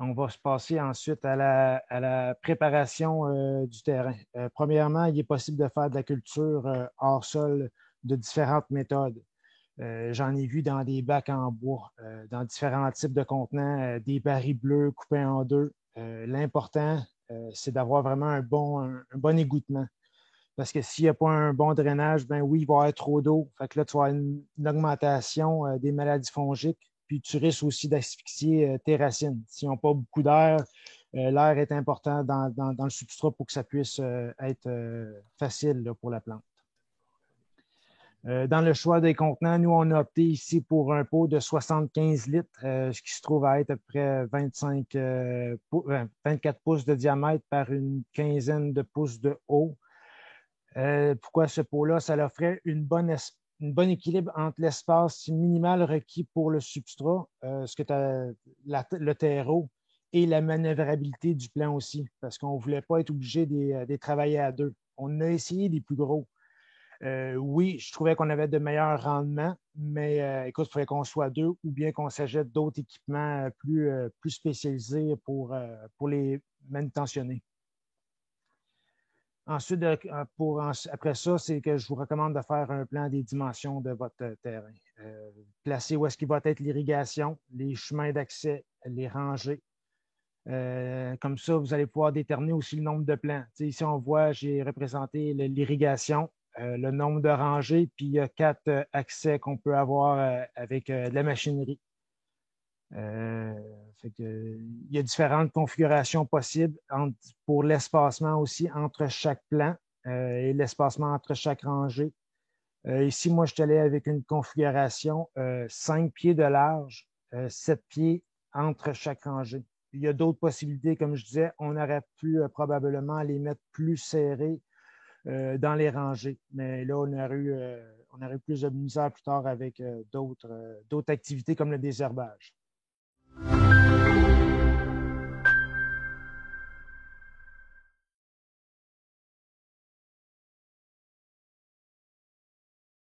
On va se passer ensuite à la préparation du terrain. Premièrement, il est possible de faire de la culture hors sol de différentes méthodes. J'en ai vu dans des bacs en bois, dans différents types de contenants, des barils bleus coupés en deux. L'important, c'est d'avoir vraiment un bon égouttement. Parce que s'il n'y a pas un bon drainage, ben oui, il va y avoir trop d'eau. Fait que là, tu vas avoir une augmentation des maladies fongiques. Puis tu risques aussi d'asphyxier tes racines. S'ils n'ont pas beaucoup d'air, l'air est important dans le substrat pour que ça puisse être facile là, pour la plante. Dans le choix des contenants, nous, on a opté ici pour un pot de 75 litres, ce qui se trouve à être à peu près 24 pouces de diamètre par une quinzaine de pouces de haut. Pourquoi ce pot-là? Ça offrait une bonne équilibre entre l'espace minimal requis pour le substrat, le terreau, et la manœuvrabilité du plan aussi, parce qu'on ne voulait pas être obligé de travailler à deux. On a essayé des plus gros. Oui, je trouvais qu'on avait de meilleurs rendements, mais écoute, il fallait qu'on soit deux ou bien qu'on s'achète d'autres équipements plus spécialisés pour les manutentionner. Ensuite, après ça, c'est que je vous recommande de faire un plan des dimensions de votre terrain. Placer où est-ce qu'il va être l'irrigation, les chemins d'accès, les rangées. Comme ça, vous allez pouvoir déterminer aussi le nombre de plants. Ici, on voit, j'ai représenté l'irrigation, le nombre de rangées, puis il y a 4 accès qu'on peut avoir avec de la machinerie. Il y a différentes configurations possibles pour l'espacement aussi entre chaque plan et l'espacement entre chaque rangée. Ici, moi, je suis allé avec une configuration 5 pieds de large, 7 pieds entre chaque rangée. Il y a d'autres possibilités, comme je disais, on aurait pu probablement les mettre plus serrés dans les rangées. Mais là, on aurait eu plus de misère plus tard avec d'autres activités comme le désherbage.